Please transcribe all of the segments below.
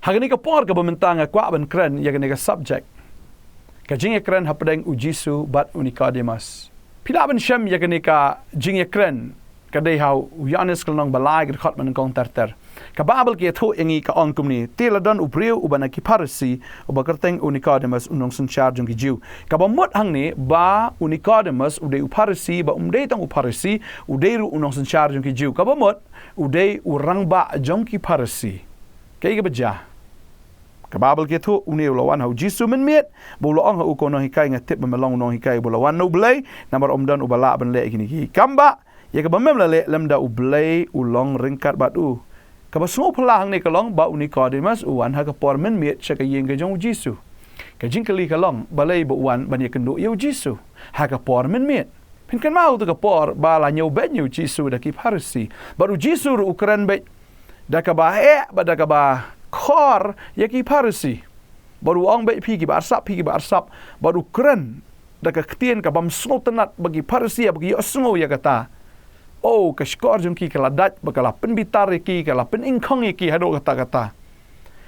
Hagani ka por ka bentang kwa ban kren ya ka subject. Ka jing kren hapdeng u Jisu bat u Nikodimos. Pila ban shem ya ka jing kren ka dei hau u Johannes klong balai ka khat man kong tarter. Ka Babel ki tho ingi ka onkum ni teladan u breu u ban ki parsi u bakerteng u Nikodimos unong sun charge ki Jiu. Ka ba mot hang ni ba u Nikodimos u dei u parsi ba dei tang u parsi u dei ru unong sun charge ki Jiu. Ka ba mot u dei u rang ba jong ki parsi. Kay ka baja. Ka Babel ki tho u ne lawan hau Jisu men miet bo lo ong u ko no hikai ngatip melong no hikai bo lawan no blai namar omdan u bala ban le kini ki kamba ya ka ba mem le lemda u blai u long ringkat bat u. Ka ba semua pelang ni kalong ba u Nikodimos u wan ha ka por men miet cha ka yeng ka jong Jisu. Ka jing kali kalong balai bo wan ban ye kendo yo Jisu. Ha ka por men miet. Pin kan mau tu ka por ba la nyau ben yo Jisu da ki parsi. Ba u Jisu u kran be da ka ba ba da ka ba kor ya ki parsi. Baru ong be pi ki ba sap baru kran da ka ktien ka bam snotenat bagi parsi bagi yo sngo ya kata. Oh ka skor jong ki kala dat bakala pen bitar ki kala pen ingkong ki hado kata.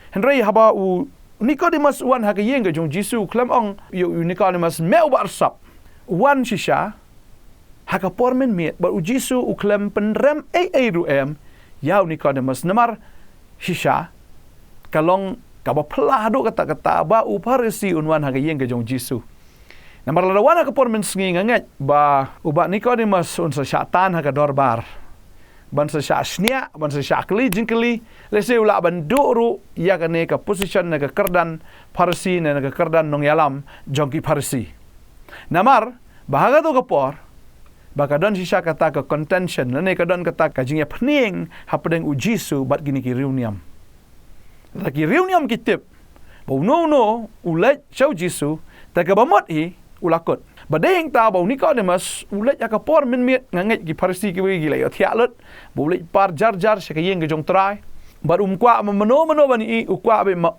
Henry haba u Nikodimos wan ha ka yeng ka jong Jisu klam ong yo Nikodimos meu ba sap. Wan shisha ha ka pormen miet ba u Jisu u klam pen rem ru ya Nikodimos namar shisha kalong kaba pelado kata-kata ba u parisi unwan ha yeng ke jong Jisu. Namar lawan ha por men sngi nganget ba uba Nikodimos un sa syaitan ha dorbar. Ban sa syasnia, ban sa syakli jingkeli, lese ula ban ru ya ka ne ka position na ka kerdan parisi na ka kerdan nong yalam jong ki parisi. Namar bahaga to ka por baka don sisa kata ka contention ne ka don kata ka jingya pening ha pedeng u Jisu bat gini ki reuniam. Lagi reuniam kitip. Bau no ulet show Jisu taka bamot ulakot. Badeng ta bau Nikodimos ulet ya kapor men miet nganget ki parsi ki wi la yo thialet. Bau ulet par jar se ka yeng ke jong trai. Bar kwa mano bani ukwa be ma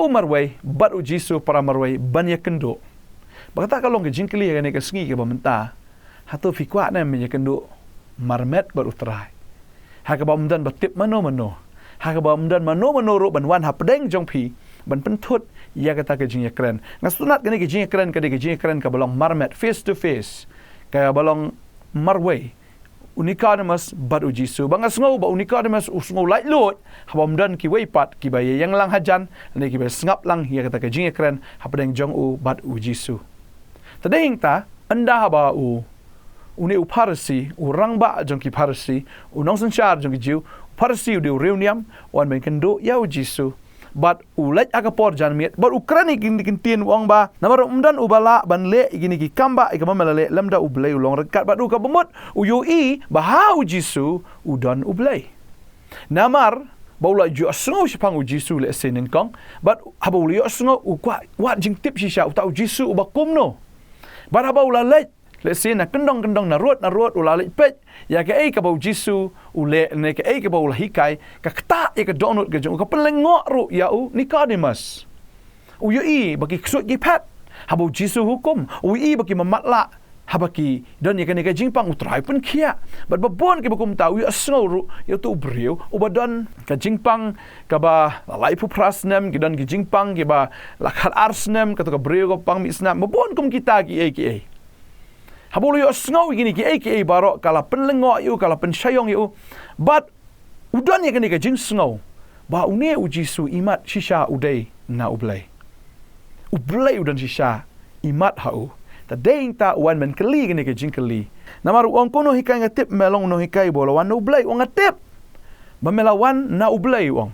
marway bat u Jisu para marway ban ya kendo. Bakata kalong ke jingkeli ya ne ka sngi ke bamenta. Hatu fi kwa na me ya kendo marmet bar utrai. Ha ka bam dan batip mano. Haka ba mdan mano ro ban wan ha pedeng jong pi ban pentut ya kata ke jing kren ngasunat ke jing kren ka balong marmet face to face ka balong marway Nikodimos bat u Jisu bangas ngau ba Nikodimos usngau lai lot ha ba mdan ki wei pat ki ba yang lang hajan ne ki ba ngap lang ya kata ke jing kren ha pedeng jong u bat u Jisu tadeng ta anda ha ba u uni u parsi u rang ba jong ki parsi u nong san char jong ki jiu parsi u reuniam wan ben kendo ya u Jisu bat ulet akapor jan miet bat ukrani kin wong ba namar umdan ubala ban le gini ki kamba ikama melale lamda ublei ulong rekat bat u ka bemut u yui bahau Jisu udon ublei namar baula ju asngo sipang u Jisu le senen kong bat habau li asngo u kwa wat jing tip shisha u tau Jisu u bakum no bat habau la le sen na kendong na ruot ula le pet ya ke ka bau Jisu ule ne ke ka bau hikai ka kta ka donut ke jong ka pelengok ru ya u Nikodimos u yui bagi ksut gi pat habau Jisu hukum u i bagi mamatla habaki don ya ke jingpang utrai pun kia bat babon ke bakum tau ya snow ru ya tu brio u badon ka jingpang ka ba lai pu prasnem ki don ki jingpang ki ba lakhat arsnem ka to ka brio ko pang misnam babon kum kita ki habulu yo snow gini ki barok kala penlengok yu kala pensyayong yu but udan ya ke jing snow ba une u Jisu imat shisha udai na ublai udan shisha imat hau ta deng ta wan men keli ke jing keli namar wong kono hikai ngatip melong no hikai bola wan ublai wong ngatip bamelawan na ublai wong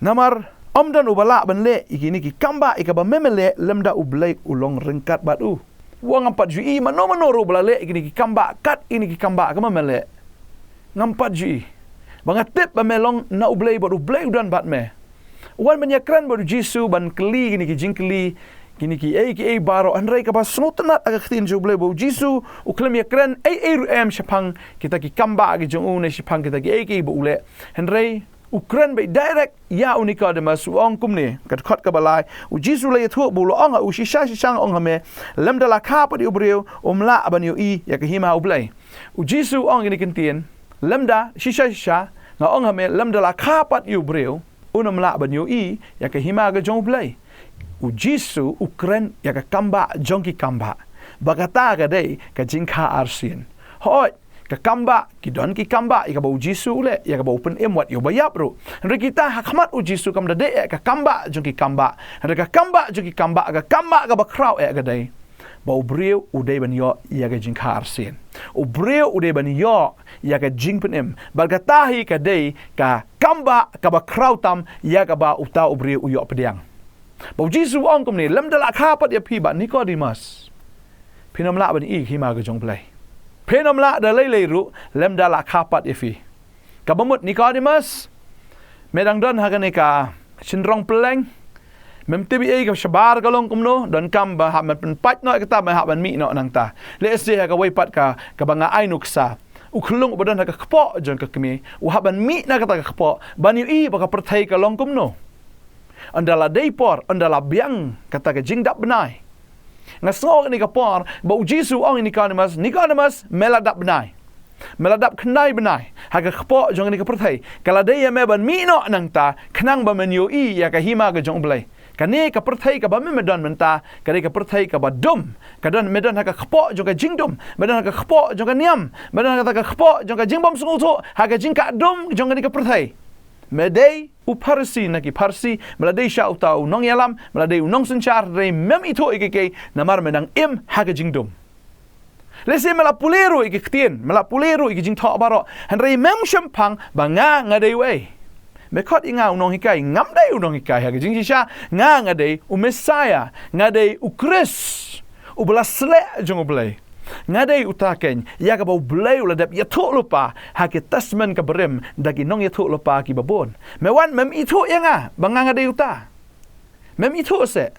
namar omdan ubala ban le igini ki kamba ikaba memele lemda ublai ulong rengkat batu wang empat jui mano ro belale gini ki kamba kat ini ki kamba kama mele ngampat jui bangatip bamelong na ublei udan bat me wan menyakran baru Jisu ban keli gini ki jingkeli gini ki baro andrai ka bas snotenat aga ktin jublei baru Jisu uklem yakran ru shapang kita ki kamba gi jong une shapang kita ki bu ule andrai Ukran by direct ya Nikodimos ong kumni kat khot ka balai u Jisu le thu bu lo ong u shisha shang ong hame lam dala kha pa di ubreu umla ban yu I ya ka hima ublai u Jisu ong ni kintien lam da shisha nga ong hame lam dala kha pat yu breu unam la ban yo I ya ka hima ga jong blai u Jisu ukren ya ka kamba jong ki kamba bagata ga dei ka jingka arsin hoi ka kamba ki don ki kamba ika ba u Jisu le ya ka ba open emwat yo bayap ro re kita hakmat u Jisu kam da dei ka kamba jong ki kamba re ka kamba jong ki kamba ga ba kraw ga dei ba u breu u dei ban yo ya ga jingka arsin u breu u dei ban yo ya ka jing pen em bagata hi ka dei ka kamba ka ba kraw tam ya ka ba uta u breu u yo pediang ba Jisu ong kom ni lam dala kha pat ya phi ba Nikodimos phinom la ban I khi ma ga jong play phinom la da lei ru lam dala kha pat ya phi ka bamut Nikodimos medang don ha ka sinrong pleng mem tibi ai ka shabar ka long kom no don kam ba ha man pen pat no ka ta ba ha ban mi no nang ta le se ha ka wai pat ka ba nga ai nuksa u khlung ba don ha ka khpo jon ka kmi u ha ban mi na ka ta ka khpo ban I ba ka perthai ka long kom no andala deipor andala biang kata ke jingdap benai ngasong ni kapor ba Jisu ong Nikodimos meladap benai meladap knai benai haga khpo jong ni kaperthai kala de ya me ban mi no nang ta khnang ba menyo I ya ka hima ga jong blai kani kaperthai ka ba me medon menta kani kaperthai ka ba dum kadon medon haga khpo jong ka jingdum medon haga khpo jong ka niam medon haga khpo jong ka jingbom sungul tho haga jingka dum jong ni kaperthai medei u parsi na ki parsi meladei sha utau nong yalam meladei nong senchar re mem ito ikeke namar menang im haga jingdum lese mela pulero ikktien mela pulero ikjing tho baro han re mem shampang banga ngadei we me khot inga unong hikai ngam dei unong hikai haga jing sha nga ngadei u Messiah ngadei u Chris u blasle jong blai ngadei utaken ya ka bau blai uladap ya tho lupa ha ke tasman ka berem dagi nong ya tho lupa ki babon mewan mem itu yanga banga ngadei uta mem itu se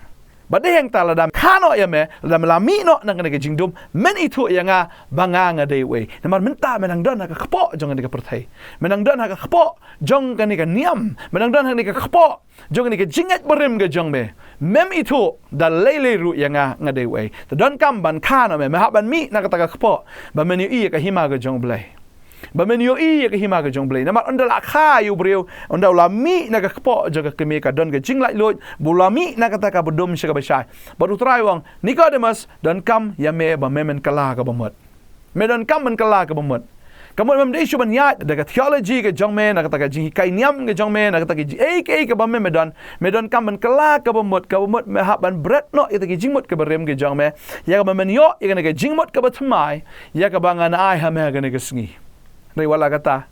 badeng ta ladam khano ya me ladam lami no nang nge jingdum men itu yanga banga ngadei we namar menta menang don ka khpo jong nge perthai menang don ka khpo jong ka niam menang don ka khpo jong nge jingat berem ga jong me mem itu da lele ru yanga ngadei we ta don kam ban khano me ha ban mi na ka ta ka khpo ba menu I ka hima ga jong blai ba menu I ka hima ga jong blai namar ondala kha yu breu ondala mi na ka khpo jong ka kemi ka don ga jing lai lot bulami na ka ta ka bodom sha ka ba shai baru trai wang Nikodimos don kam ya me ba memen kala ka bamot me don kam men kala ka bamot kamu mem de shu ban ya da ka theology ka jong me na ka ta ka jing kai niam ka jong me na ka ta ki ka ba me don kam men kala ka bamot me ha ban bret no ita ki jingmot ka barem ka jong me ya ka men yo ya ka jingmot ka ba thamai ya ka ba ngan ai ha me ga ne ka sngi rei wala kata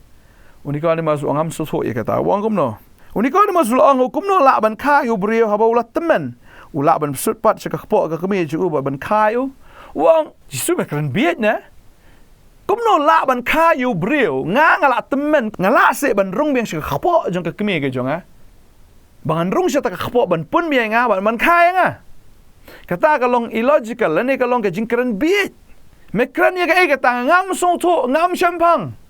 Nikodimos ongam su tho ya kata wang kom no Nikodimos ong hukum no la ban kha yu brio ha ba ula temen ula ban sut pat sa ka khpo ka kemi ju ba ban kha yu wang Jisu ba kan biet na kom no la ban kha yu brio nga ngala temen ngala se ban rung biang sa ka khpo jong ka kemi ka jong a ban rung sa ta ka khpo ban pun biang nga ban kha nga kata ka long illogical ne ka long ka jingkran biet me kran ya ka ka tang ngam so tho ngam shampang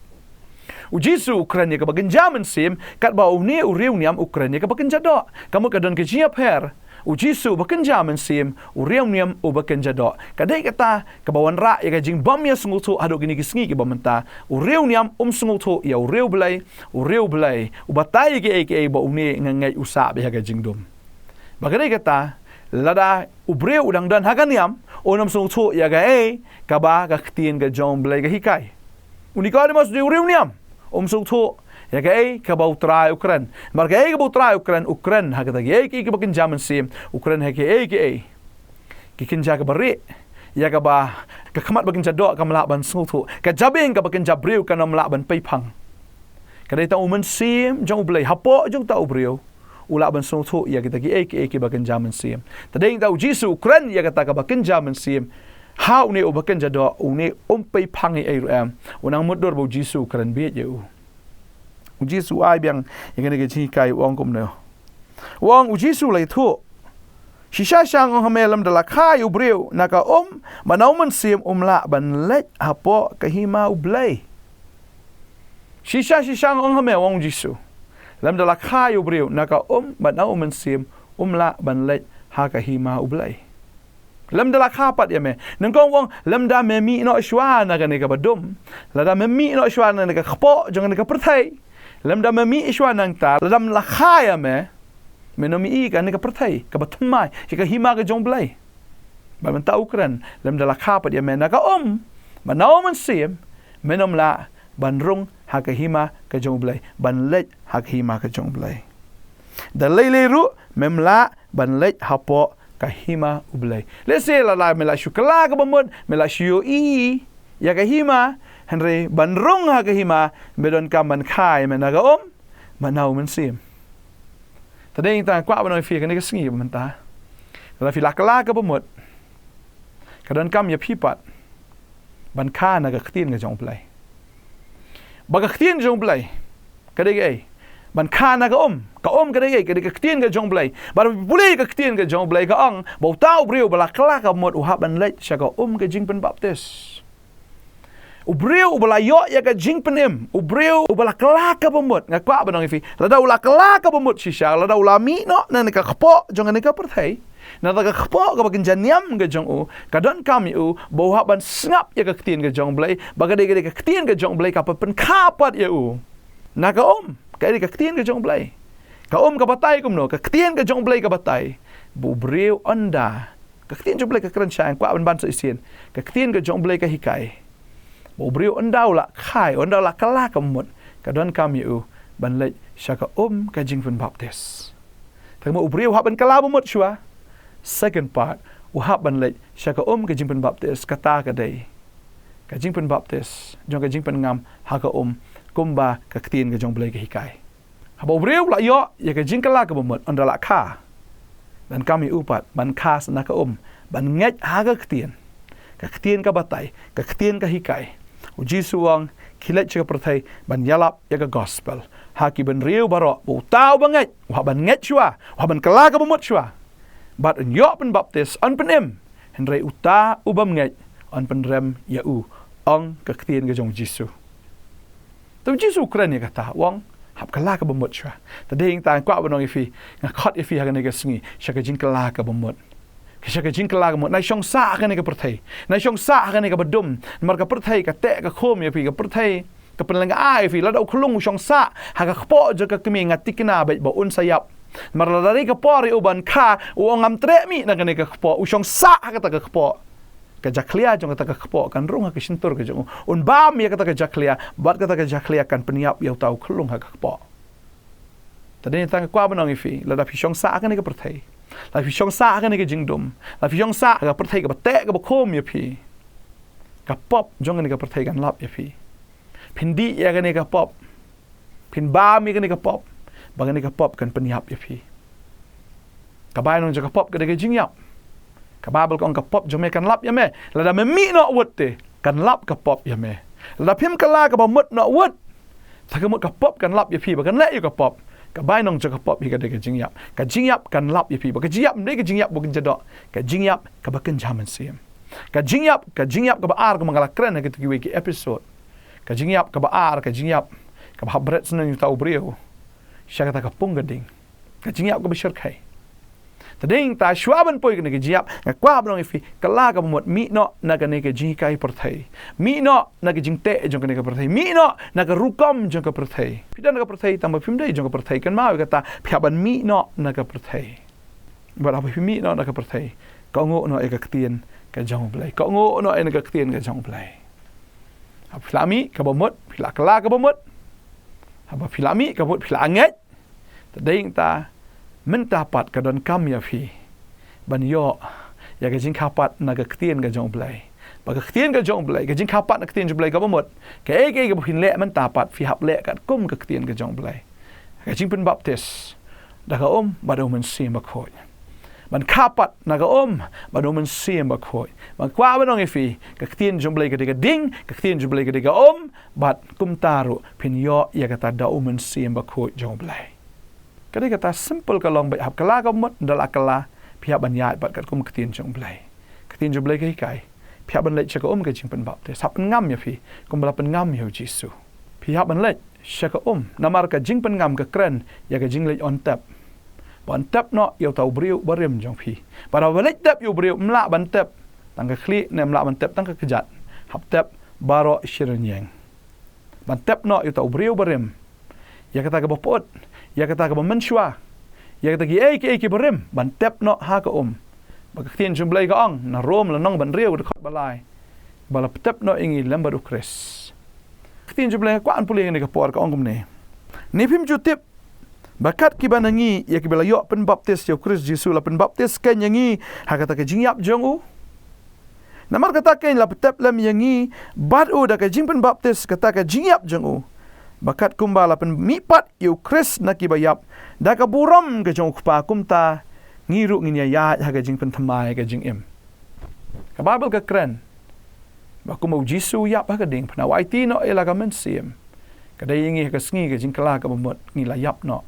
u Jisu Ukraine ka bagen jaman sim kat ba uni u riu niam Ukraine ka bagen jado kamu ka don ke jia per u Jisu bagen jaman sim u riu niam u bagen jado kadai kata ka bawan ra ya ka jing bom ya sungu tu ado gini kisngi ki bamenta u riu niam sungu tu ya u riu blai u batai ke ba uni ngai usa be ka jing dum bagadai kata lada u breu udang dan hagan niam onam sungu tu ya ga ka ba ka ktien ka jom blai ka hikai Nikodimos di riu niam sung tho ya ka bau trai Ukraine mar ka bau trai Ukraine ha ka ki bakin jaman sim Ukraine ha ki kinja ka bari ya ka ba ka khamat bakin jado ka mala ban sung tho ka jabing ka bakin jabriu ka nam la ban pai phang ka dai ta uman sim jong blai hapo jong ta ubriu ula ban sung tho ya ka ki bakin jaman sim ta ding ta Jisu Ukraine ya ka bakin jaman sim how ne obakan jado une pai phang ai ram unang muddor bo Jisu kran be je Jisu ai biang yang ne chi kai wong kom ne wong Jisu lai thu shisha shang ong hamelam dala khai u breu naka manau man sim la ban let hapo kahima u blai shisha ong hame wong Jisu lam dala khai u breu naka manau man sim la ban let ha kahima u blai lam dala khapat ya me nangkong wong lam da me mi no shwa na ka ne ka badum la da me mi no shwa na ka khpo jong ne ka perthai lem da memi iswa nang ta lam la khaya me menomi kan ka perthai ka batmai ka hima ka jong blai ban ta ukran lem da la kha pa dia me na ka manau man sim menom la ban rung ha ka hima ka jong blai ban lech ha ka hima ka jong blai da lele ru memla ban lech ha po ka hima ublai le se la me la shukala ka bamut me la shiu ya ka hima Henry ban rung ha ka hima medon ka man khai me na ka manau man sim tadeng ta kwa ban fi ka ni ka sngi man ta la fi la kala ka bamut ka don kam ya pipat ban kha na ka khtin ka jong blai ba ka khtin jong blai ka de ai ban kha na ka ka de ai ka de ka khtin ka jong blai ba buli ka khtin ka jong blai ka ang bo tau briu ba la kala ka mot u ha ban lech sha ka ka jing pen baptis Ubriu ubala yo ya ka jing penim. Ubriu ubala kelaka bemut. Nga kwa banong ifi. Lada ula kelaka bemut shisha. Lada ula mi no. Na nika kepo. Jangan nika perthai. Na taka kepo ka bakin janyam ke jong u. Kadon kami u. Bau ban sengap ya ka ketien ke jong belai. Bagade ka ketien ke jong belai. Ka pen kapat ya u. Na ka Ka ka ketien ke jong belai. Ka ka batai kum no. Ka ketien ke jong belai ka batai. Ubriu anda. Ka ketien jong belai ka keren syang. Kwa ban sa isien. Ka ketien ke jong belai ka hikai. Ubriu ondau la khai, ondau la kala kamut. Kadon kami ban lech syaka ka jing pen baptis. Tengmo ubriu hab ban kala bumut shua. Second part, hab ban lech syaka ka jing pen baptis kata kadai. Ka jing pen baptis, jong ka jing pen ngam ha ka kumba ka ketien ka jong blai ka hikai. Hab ubriu la yo ya ka jing kala ka bumut ondau la kha. Dan kami upat ban khas na ka ban ngej ha ka ketien. Ka ketien ka batai, ka ketien ka hikai. Jisu ang kilat siya perthai ban yalap ya ka gospel. Haki ban riu baro, bu tau banget, wa ban nget siya, wa ban kala ka bumut siya. But in yo pen baptis an penim, henry uta ubam nget an pen rem ya ang ka ketien ka jong Jisu. Tapi Jisu keren ya kata, wang hab kala ka bumut siya. Tading ta kwa banong ifi, ngakot ifi hagan ka sengi, siya ka jing kala ka bumut. Kisah ka jing kala mo na siyong sa ka ni ka perthai na siyong sa ka ni ka badum mar ka perthai ka te ka khom ya pi ka perthai ka penlang ai fi la dau khulung siyong sa ha ka kpo je ka kemi ngati kina ba un sayap mar la dari ka pori uban kha u ngam tre mi na ka ni ka kpo u siyong sa ka ta ka kpo ka jaklia jong ka ta ka kpo kan rung ka sintur ka jong un bam ya ka ta ka jaklia bat ka ta ka jaklia kan peniap ya tau khulung ha ka kpo tadi ta ka kwa banong ifi la da fi siyong sa ka ni ka perthai la fi siyong sa ka ni ka jingdum la fi siyong sa ka perthai ka bate ka bakom ya pi ka pop jong ni ka perthai kan lap ya pi pindi ya ka ni ka pop pin ba mi ka ni ka pop ba ni ka pop kan peniap ya pi ka bai nong ka pop ka ni ka jingyap ka babel kong ka pop jong me kan lap ya me la da me mi no wut te kan lap ka pop ya me la da pim ka la ka ba mut no wut ta ka mut ka pop kan lap ya pi ba kan le yu ka pop ka bai nong ka pop hi ka de ka jingyap kan lap ya pi ba ka jingyap de ka jingyap bu kan jadok ka jingyap ka ba kan jaman sim ka jingyap ka ba ar ka mangala kren ka tu ki episode ka jingyap ka ba ar ka jingyap ka ba bret snen yu tau brio sya ka pung gading ka jingyap ka ba syarkai tading ta shwaban poi ka jingyap ka kwa blong ifi kala ka mot mi no na ka ne ka jinkai perthai mi no na ka jingte jong ka ne ka perthai mi no na ka rukom jong ka perthai pidan ka perthai tamba pimdai jong ka perthai kan mau kata phiaban mi no na ka perthai ba apa mi no na ka perthai ka ngo no e ka ketien ka jong blai ka ngo no e ka ketien ka jong blai Filami ka bomot pila kala ka bomot haba filami ka bot pila anget tading ta mentapat ka don kam ya fi ban yo ya ka jing kapat na ka ketien ka jong blai ba ka ketien ka jong blai ka jing kapat na ketien jong blai ka bomot ka ke pin le mentapat fi hap le ka kum ka ketien ka jong blai ka jing pen baptis da ka ba do men sim ba khoi ban kapat na ka ba do men sim ba khoi ban kwa ba nong ifi ka ketien jong blai ka de ka ding ka ketien jong blai ka de ka bat kum taru pin yo ya ka ta da men sim ba khoi jong blai kadai kata simple ka long bai hab kala ka mot dal akala pihak ban yai bat kat kum ketien jong blai ketien jong blai ka hikai pihak ban lech ka ka jing pen baptis hab ngam ya fi kum bala pen ngam yo Jisu pihak ban lech syaka namar ka jing pen ngam ka kren ya ka jing lech on tap ban tap no yo tau briu barem jong fi para lech tap yo briu mla ban tap tang ka kli ne mla ban tap tang ka kejat hab tap baro shirenyeng ban tap no yo tau briu barem ya kata ka bopot ya kata ka menshwa ya kata ki berim ban tep no ha ka baka tien jumblai ka ong na rom la nong ban riu de khot balai bala tep no ingi lembar ukres tien jumblai ka an puli ni ka por ka ong kumne ni phim ju tip bakat ki banangi ya ki bela yo pen baptis yo Kris Jisu la pen baptis ken yangi ha kata ka jingyap jongu namar kata ken la tep lam yangi bat u da ka jing pen baptis kata ka jingyap jongu bakat kumbala pen mipat yo Kris na ki bayap da ka buram ka jong khpa kumta ngiru nginya ya ha ka jing pen thamai ka jing im ka Bible ka kren ba kumo Jisu yap ha ka ding na waiti no ela ka men sim ka dai ngi ka sngi ka jing kala ka bamot ngi la yap no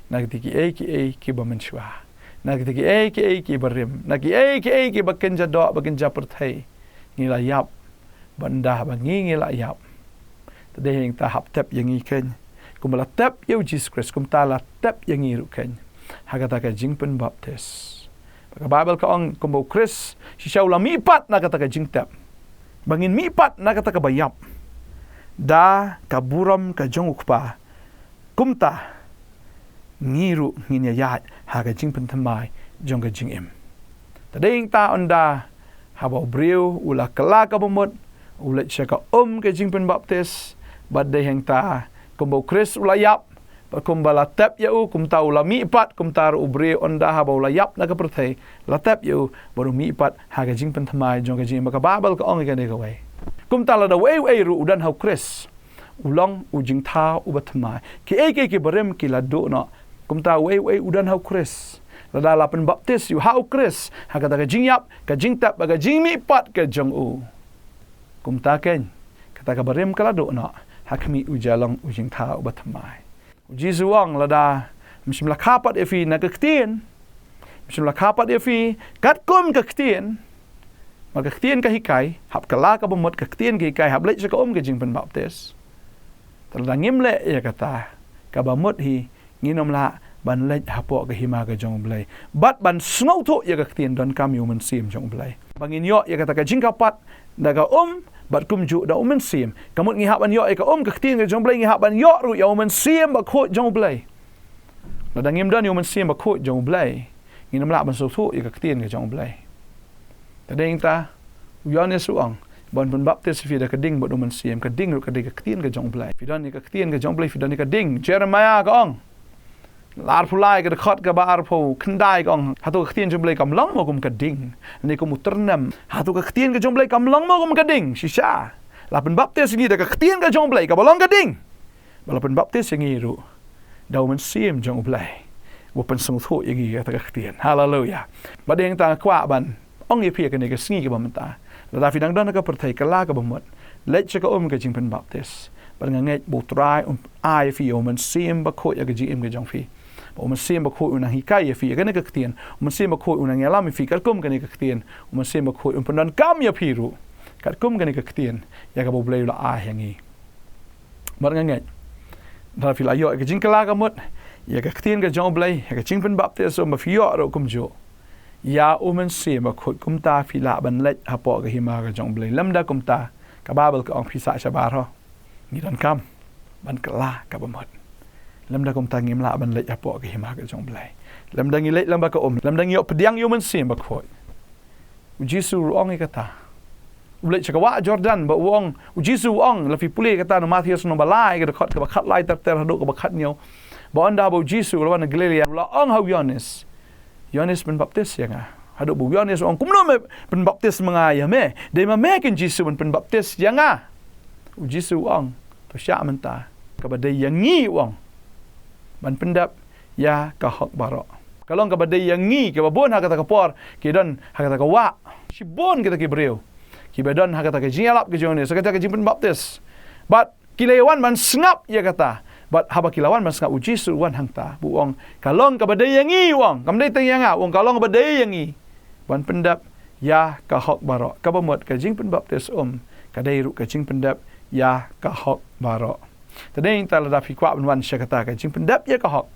na ki ba men shwa na ki barim na ki bakenja do bakenja perthai ngi la yap banda ba ngi la yap tade hing ta hap tep yang ngi ken kum la tep yo Jesus Christ kum ta la tep yang ngi ru ken ha kata ka jing pen baptis ka Bible ka ong kum bo Chris si shaw la mi pat na kata ka jing tep bangin mi pat na kata ka bayap da kaburam ka jong ukpa kumta ngiru nginya yat ha ka jing pen thamai jong ka jing im tading ta onda haba briu ula kala ka bomot ula cheka ka jing pen baptis badai hang ta kumbo Chris ula yap kumbala tap ya kum ta ula mi pat kum tar ubri onda haba ula yap na ka perthai la tap ya baru mi pat ha ka jing pen thamai jong ka jing ka babal ka ong ka ne ka wai kum ta la da wei ru udan hau Chris ulong ujing tha ubathamai ki barem ki la do no kum ta wei udan hau Chris la da la pen baptis yu hau Chris ha ka ta ka jing yap ka jing tap ka jing mi pat ka jong kum ta ken kata ka barem ka la do no hakmi ujalong ujing tha ubathamai Jisu ang la da msim la kapat efi na ka ktien msim la kapat efi kat kum ka ktien maka ktien ka hikai hap kala ka bomot ka ktien ka hikai hap lech ka ka jing pen baptis talada ngimle ya kata ka bamot hi nginom la ban lech hapo ka hima ka jong blai bat ban snow to ya ka ktien don kam yu men sim jong blai bangin yo ya kata ka jing kapat daga bat kum ju da men sim kamut ngi hap ban yo ka ka ktien ka jong blai ngi hap ban yo ru ya men sim ba kho jong blai la dangim don yu men sim ba kho jong blai nginom la ban so to ya ka ktien ka jong blai tadeng ta uyanes uang bon pen baptis fi da kading bot men sim kading ru kading ka ktien ka jong blai fi don ni ka ktien ka jong blai fi don ni ka ding Jeremiah ka ong lar pulai ka khot ka bar pho khandai ka ong hatu ka ktien jong blai kam long mo kum ka ding ni ko muternam hatu ka ktien ka jong blai kam long mo kum ka ding shisha la pen baptis ni da ka ktien ka jong blai ka bolong ka ding bala pen baptis ngi ru da men sim jong blai wo pen sung tho ngi ka ktien hallelujah badeng ta kwa ban ong ye pia ka ni ka sngi ka bamta la da fi dang don ka perthai ka la ka bamot lech ka ka jing pen baptis ban ngai bo trai ai fi o men sim ba kho ya ka jing ka jong fi o men sim ba kho una hikai fi ka ni ka ktien o men sim ba kho una ngalam fi ka kum ka ni ka ktien o men sim ba kho un pen kam ya piru ka kum ka ni ka ktien ya ka bo blai la a yangi ban ngai da fi la yo ka jing ka la ka mot ya ka ktien ka jong blai ya ka jing pen baptis o ma fi yo ro kum jo ya umen sim ba khoi kumta phila ban lech hapo ka hima ka jong blai lamda kumta ka babel ka ong phisa shabar ho ngi don kam ban kala ka bamot lamda kumta ngim la ban lech hapo ka hima ka jong blai lamda ngi lech lamba ka lamda ngi op diang umen sim ba khoi Jisu ong kata ulech ka wa Jordan ba wong Jisu ong la fi puli kata no Matthew no balai ka khot ka khat lai tar tar hadu ka khat nyo ba onda ba Jisu la na Galilea la ong hau Yohanes pen baptis ya nga hadu bu Yohanes ong kumno me pen baptis mga ya me de ma ken Jisu pen baptis ya nga Jisu ong to sya menta ka badai yang ngi ong ban pendap ya ka hok baro kalong ka badai yang ngi ka babon ha kata ka por ki don ha kata ka wa si bon kita ki breu ki badon ha kata ka jialap ki Yohanes kata ka pen baptis but kilewan man sngap ya kata bat haba kilawan mas nga Jisu wan hangta buong kalong ka badai yangi wong kamdai tang yang wong kalong ka badai yangi ban pendap ya ka hok baro ka bamot ka jing pen baptis ka dai ru ka jing pendap ya ka hok baro tadeng ta la fi kwa ban wan syakata ka jing pendap ya ka hok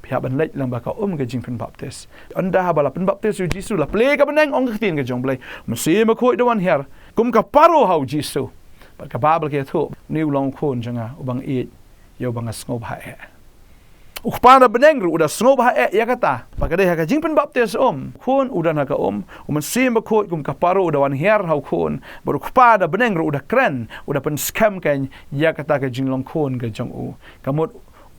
pihak ban lech lang ba ka ka jing pen baptis anda haba la pen baptis Jisu la ple ka beneng ong ka tin ka jong blai mesti ma khoi dawan her kum ka paro hau Jisu bat ka babel ke thu niu long khon janga ubang it yo bangas ngob ha Ukpada beneng ru udah snow bah ya kata. Pakade ha jing pen baptis kun udah naga men sim bakot kum kaparo udah wan her hau kun baru ukpada beneng ru udah keren udah pen scam kan ya kata ka jing long kun ga jong kamut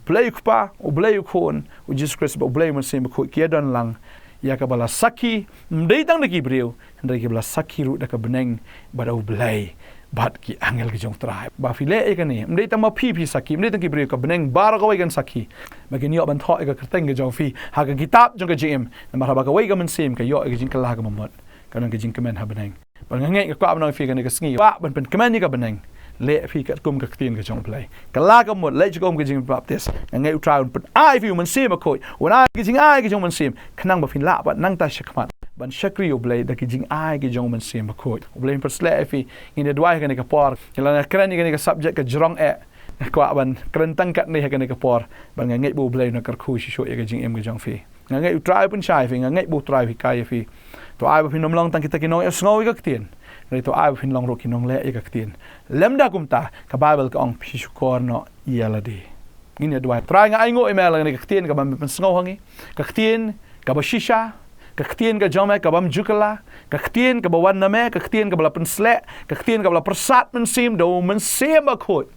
blay kupa u blay kun u Jesus Christ ba blay men sim bakot kia dan lang ya ka bala saki mdei tang daki breu ndai ka bala saki ru da ka beneng bada u blay bat ki angel ki jong trai ba file e kani mdei tang ma pi saki mdei tang ki breu ka beneng bar ka wai kan saki bagin yo ban tho e ka kerteng ki jong fi ha ka kitab jong ka jim na ma ba ka wai ka men sim ka yo e jing ka la ka mamot ka nang ka jing kemen ha beneng ba ngai ka kwa ban fi ka ni ka sngi ba ban pen kemen ni ka beneng le fi ka kum ka tin ka jong play ka la ka mot le jong ka jing baptist ngai u trai pen ai fi men sim ko when ai ki jing ai ki jong men sim kanang ba fin la ba nang ta shakmat ban shakri oblay da ki jing ai ki jong man sim ko oblay per sle fi in the dwai ka ni ka por kila na kran ni ka subject ka jrong e ko ban kran tang kat ni ka ni ka por ban ngai bu oblay na kar khu shi sho e ka jing em ka jong fi ngai u try pun shai fi ngai bu try fi kai fi to ai ba fin nom long tang kita ki no e sngo ka tin ngai to ai ba fin long ro ki nong le e ka tin lemda kumta ka bible ka ong phi kor no yaladi ni dwai try ngai ngo email ni ka tin ka ban sngo hangi ka tin ka ba shisha kakhtien ka jome ka bam jukala kakhtien ka bawan name kakhtien ka bala pensle kakhtien ka bala persat men sim do men sim akot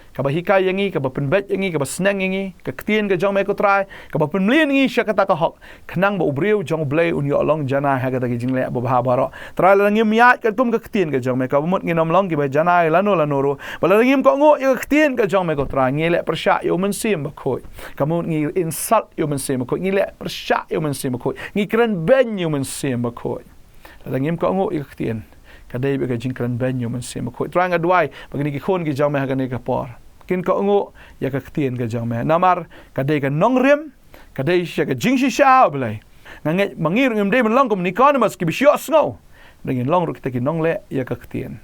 ka ba hikai yangi ka ba penbet yangi ka ba sneng yangi kakhtien ka jome ko try ka ba penlien yangi sya kata ka hok khnang ba ubriu jong blay un yo long jana ha kata ki jingle ba ba baro try la ngim yat ka tum kakhtien ka jome ka mut nginom long ki ba jana lano ro bala ngim ko ngo yo kakhtien ka jome ko try ngile persat yo men sim akot kamu ngi insult yo men sim akot ngile persat yo men sim akot ngi kran ben yo men sim akot la ngim ko ngo yo kakhtien kadai be ka jing kran ben yo men sim akot try ngadwai bagini ki khon ki jome ha ka ni ka por kin ka ngo ya ka ktien ka jang me namar kadai ka Nongkhryiem kadai sya ka jing sha blai ngange mangir ngim dei long kom Nikodimos ki bisyo sngo dengan long ru kita ki nongle ya ka ktien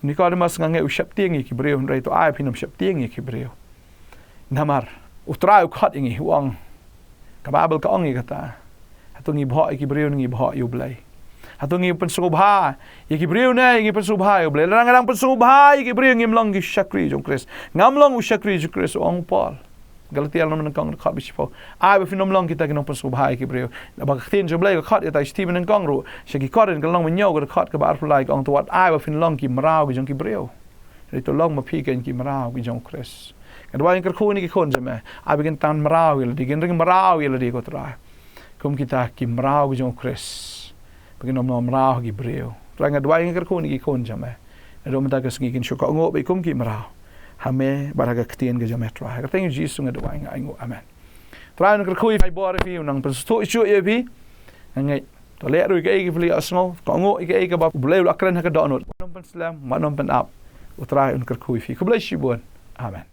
Nikodimos ngange u shap tieng ki breu rei to ai pinam shap tieng ki breu namar utrai khat ingi wang ka babel ka ongi kata hatungi bho ki breu ngi bho yu blai hatungi pensubha iki breu na iki pensubha ble larang pensubha iki breu ngim long ki shakri jong kris ngam long u shakri jong kris ong pal Galatia nom nang kong kha bispo ai ba finom long kita ki no pensubha iki breu ba khtien jong ble ka khat ya ta Steven nang kong ru shaki koren ka long menyo ka khat ka ba like ong to wat ai ba fin long ki mrao ki jong ki breu ri to long ma phi ken ki mrao ki jong kris kan wa ing kru ni ki khon jame ai begin tan mrao il di gen ring mrao il di ko tra kum kita ki mrao ki jong kris Pagin nom rao gi breu. Ranga dwai ngar ko ni kon jame. Ro mata ka sgi kin shuka ngo be kum ki mrao. Hame baraga ktien ga jame tra. Ka teng Jisu nga dwai nga ngo amen. Tra ngar ko i bor fi nang sto chu ye fi. Ngai to le ru ga e fli asno ko ngo i ga ba bleu akran ha ka do no. Nom pen slam ma nom pen ap. Utra ngar ko fi. Ko blai shi bon. Amen.